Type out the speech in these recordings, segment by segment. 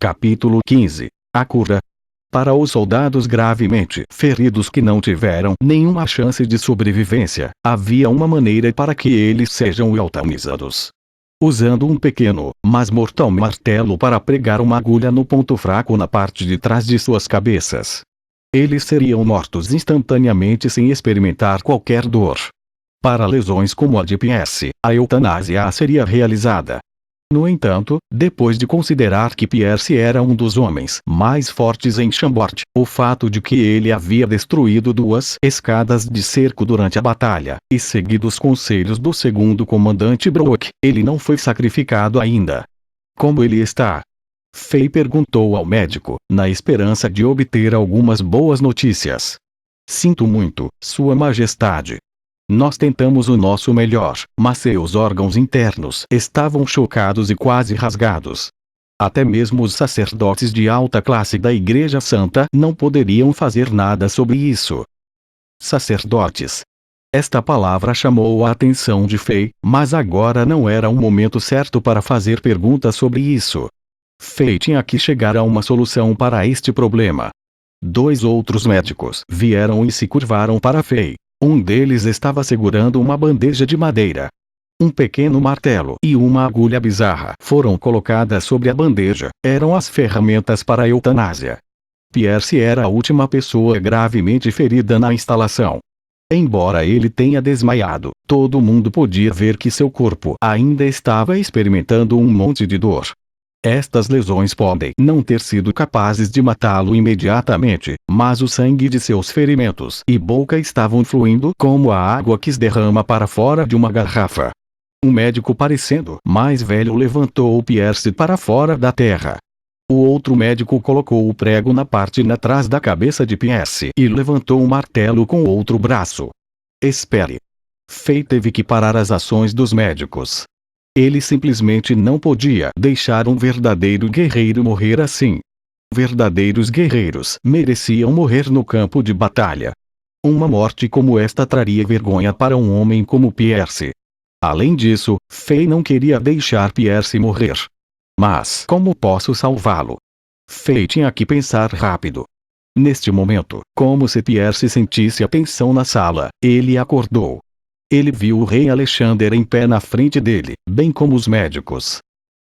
Capítulo 15. A cura. Para os soldados gravemente feridos que não tiveram nenhuma chance de sobrevivência, havia uma maneira para que eles sejam eutanizados. Usando um pequeno, mas mortal martelo para pregar uma agulha no ponto fraco na parte de trás de suas cabeças. Eles seriam mortos instantaneamente sem experimentar qualquer dor. Para lesões como a de Pierce, a eutanásia seria realizada. No entanto, depois de considerar que Pierce era um dos homens mais fortes em Chambord, o fato de que ele havia destruído 2 escadas de cerco durante a batalha, e seguido os conselhos do segundo comandante Brock, ele não foi sacrificado ainda. Como ele está? Fay perguntou ao médico, na esperança de obter algumas boas notícias. Sinto muito, Sua Majestade. Nós tentamos o nosso melhor, mas seus órgãos internos estavam chocados e quase rasgados. Até mesmo os sacerdotes de alta classe da Igreja Santa não poderiam fazer nada sobre isso. Sacerdotes. Esta palavra chamou a atenção de Fay, mas agora não era o momento certo para fazer perguntas sobre isso. Fay tinha que chegar a uma solução para este problema. 2 outros médicos vieram e se curvaram para Fay. Um deles estava segurando uma bandeja de madeira. Um pequeno martelo e uma agulha bizarra foram colocadas sobre a bandeja. Eram as ferramentas para a eutanásia. Pierce era a última pessoa gravemente ferida na instalação. Embora ele tenha desmaiado, todo mundo podia ver que seu corpo ainda estava experimentando um monte de dor. Estas lesões podem não ter sido capazes de matá-lo imediatamente, mas o sangue de seus ferimentos e boca estavam fluindo como a água que se derrama para fora de uma garrafa. Um médico parecendo mais velho levantou Pierce para fora da terra. O outro médico colocou o prego na parte de trás da cabeça de Pierce e levantou o martelo com o outro braço. Espere. Fay teve que parar as ações dos médicos. Ele simplesmente não podia deixar um verdadeiro guerreiro morrer assim. Verdadeiros guerreiros mereciam morrer no campo de batalha. Uma morte como esta traria vergonha para um homem como Pierce. Além disso, Fay não queria deixar Pierce morrer. Mas como posso salvá-lo? Fay tinha que pensar rápido. Neste momento, como se Pierce sentisse a tensão na sala, ele acordou. Ele viu o rei Alexander em pé na frente dele, bem como os médicos.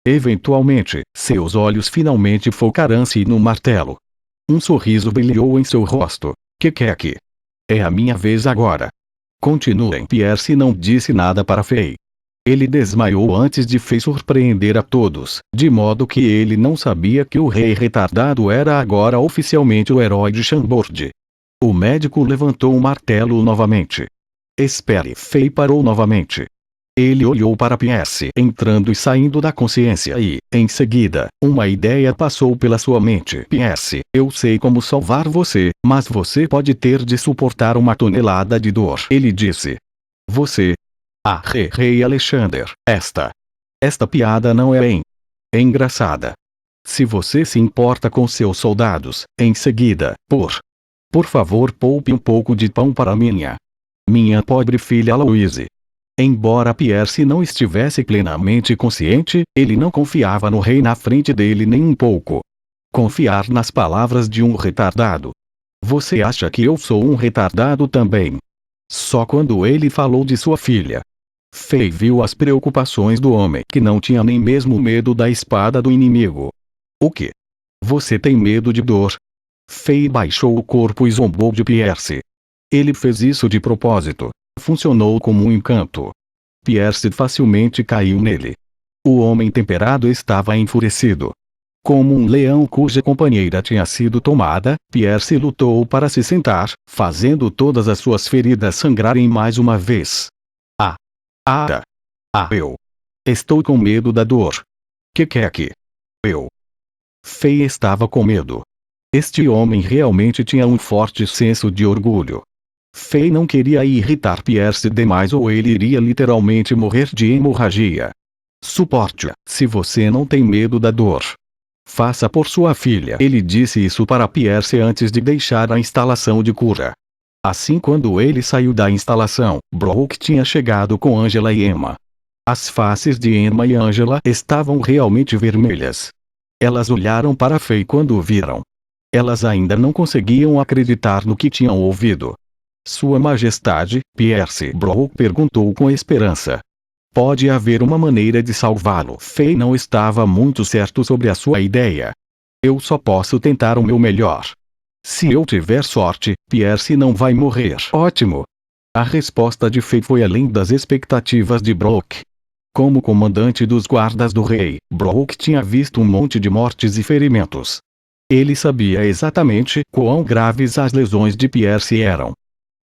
Eventualmente, seus olhos finalmente focaram-se no martelo. Um sorriso brilhou em seu rosto. Que é que? É a minha vez agora. Continuem. Pierce não disse nada para Fay. Ele desmaiou antes de Fay surpreender a todos, de modo que ele não sabia que o rei retardado era agora oficialmente o herói de Chambord. O médico levantou o martelo novamente. Espere. Fay parou novamente. Ele olhou para Pierce entrando e saindo da consciência e, em seguida, uma ideia passou pela sua mente. Pierce, eu sei como salvar você, mas você pode ter de suportar uma tonelada de dor. Ele disse. Você? Rei Alexander, esta piada não é bem engraçada. Se você se importa com seus soldados, em seguida, por favor poupe um pouco de pão para minha pobre filha Louise. Embora Pierce não estivesse plenamente consciente, ele não confiava no rei na frente dele nem um pouco. Confiar nas palavras de um retardado. Você acha que eu sou um retardado também? Só quando ele falou de sua filha. Fay viu as preocupações do homem que não tinha nem mesmo medo da espada do inimigo. O que? Você tem medo de dor? Fay baixou o corpo e zombou de Pierce. Ele fez isso de propósito. Funcionou como um encanto. Pierce facilmente caiu nele. O homem temperado estava enfurecido. Como um leão cuja companheira tinha sido tomada, Pierce lutou para se sentar, fazendo todas as suas feridas sangrarem mais uma vez. Eu estou com medo da dor. Que é que? Fay estava com medo. Este homem realmente tinha um forte senso de orgulho. Fay não queria irritar Pierce demais ou ele iria literalmente morrer de hemorragia. Suporte-a, se você não tem medo da dor. Faça por sua filha. Ele disse isso para Pierce antes de deixar a instalação de cura. Assim, quando ele saiu da instalação, Brock tinha chegado com Angela e Emma. As faces de Emma e Angela estavam realmente vermelhas. Elas olharam para Fei quando o viram. Elas ainda não conseguiam acreditar no que tinham ouvido. Sua Majestade, Pierce Brooke perguntou com esperança. Pode haver uma maneira de salvá-lo. Fei não estava muito certo sobre a sua ideia. Eu só posso tentar o meu melhor. Se eu tiver sorte, Pierce não vai morrer. Ótimo! A resposta de Fei foi além das expectativas de Brooke. Como comandante dos guardas do rei, Brooke tinha visto um monte de mortes e ferimentos. Ele sabia exatamente quão graves as lesões de Pierce eram.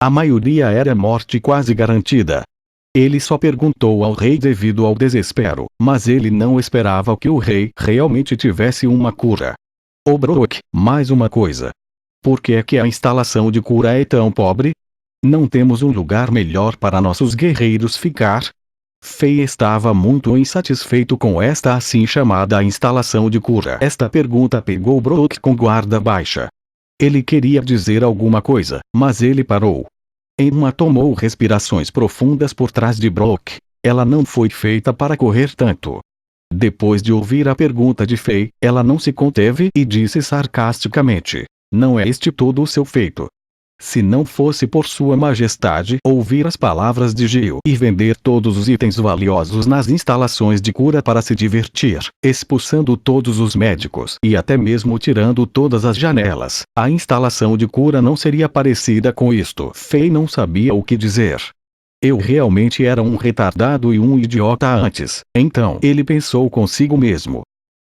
A maioria era morte quase garantida. Ele só perguntou ao rei devido ao desespero, mas ele não esperava que o rei realmente tivesse uma cura. Ô Brooke, mais uma coisa. Por que é que a instalação de cura é tão pobre? Não temos um lugar melhor para nossos guerreiros ficar? Fei estava muito insatisfeito com esta assim chamada instalação de cura. Esta pergunta pegou Brooke com guarda baixa. Ele queria dizer alguma coisa, mas ele parou. Emma tomou respirações profundas por trás de Brooke. Ela não foi feita para correr tanto. Depois de ouvir a pergunta de Fei, ela não se conteve e disse sarcasticamente: não é este todo o seu feito. Se não fosse por Sua Majestade ouvir as palavras de Gil e vender todos os itens valiosos nas instalações de cura para se divertir, expulsando todos os médicos e até mesmo tirando todas as janelas, a instalação de cura não seria parecida com isto. Fei não sabia o que dizer. Eu realmente era um retardado e um idiota antes. Então ele pensou consigo mesmo.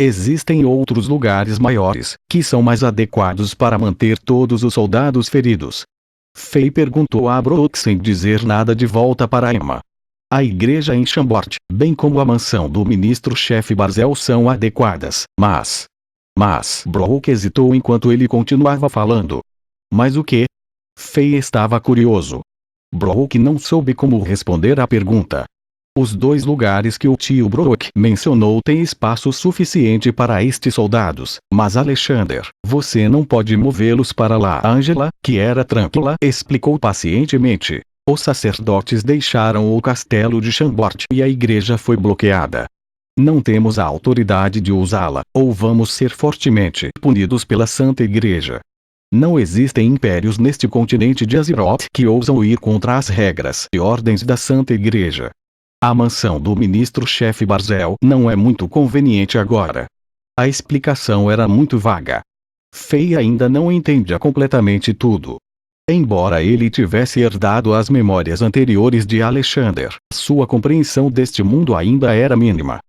Existem outros lugares maiores, que são mais adequados para manter todos os soldados feridos. Fei perguntou a Brooke sem dizer nada de volta para Emma. A igreja em Chambord, bem como a mansão do ministro-chefe Barzel são adequadas, mas... Brooke hesitou enquanto ele continuava falando. Mas o quê? Fei estava curioso. Brooke não soube como responder à pergunta. Os dois lugares que o tio Brooke mencionou têm espaço suficiente para estes soldados, mas Alexander, você não pode movê-los para lá. Angela, que era tranquila, explicou pacientemente. Os sacerdotes deixaram o castelo de Chambord e a igreja foi bloqueada. Não temos a autoridade de usá-la, ou vamos ser fortemente punidos pela Santa Igreja. Não existem impérios neste continente de Azeroth que ousam ir contra as regras e ordens da Santa Igreja. A mansão do ministro-chefe Barzel não é muito conveniente agora. A explicação era muito vaga. Fei ainda não entendia completamente tudo. Embora ele tivesse herdado as memórias anteriores de Alexander, sua compreensão deste mundo ainda era mínima.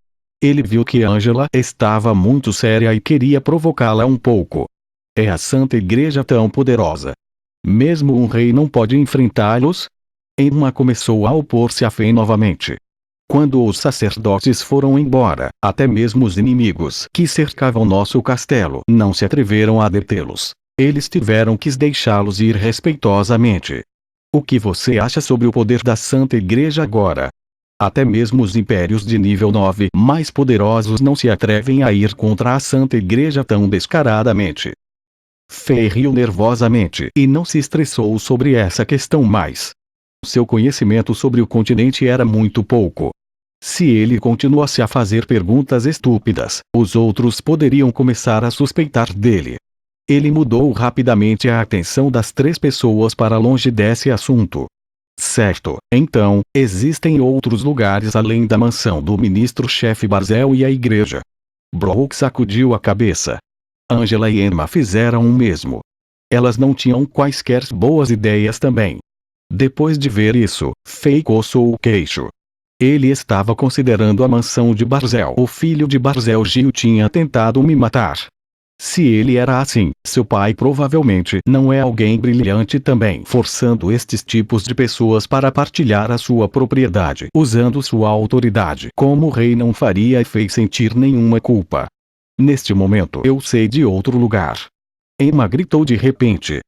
Ele viu que Angela estava muito séria e queria provocá-la um pouco. É a Santa Igreja tão poderosa? Mesmo um rei não pode enfrentá-los? Emma começou a opor-se a Fei novamente. Quando os sacerdotes foram embora, até mesmo os inimigos que cercavam nosso castelo não se atreveram a detê-los. Eles tiveram que deixá-los ir respeitosamente. O que você acha sobre o poder da Santa Igreja agora? Até mesmo os impérios de nível 9 mais poderosos não se atrevem a ir contra a Santa Igreja tão descaradamente. Fei riu nervosamente e não se estressou sobre essa questão mais. Seu conhecimento sobre o continente era muito pouco. Se ele continuasse a fazer perguntas estúpidas, os outros poderiam começar a suspeitar dele. Ele mudou rapidamente a atenção das três pessoas para longe desse assunto. Certo, então, existem outros lugares além da mansão do ministro-chefe Barzel e a igreja. Brooke sacudiu a cabeça. Angela e Emma fizeram o mesmo. Elas não tinham quaisquer boas ideias também. Depois de ver isso, Fei coçou o queixo. Ele estava considerando a mansão de Barzel. O filho de Barzel Gil tinha tentado me matar. Se ele era assim, seu pai provavelmente não é alguém brilhante também, forçando estes tipos de pessoas para partilhar a sua propriedade, usando sua autoridade como rei não faria e fez sentir nenhuma culpa. Neste momento eu sei de outro lugar. Emma gritou de repente.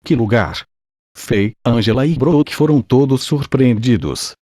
Que lugar? Fei, Angela e Brooke foram todos surpreendidos.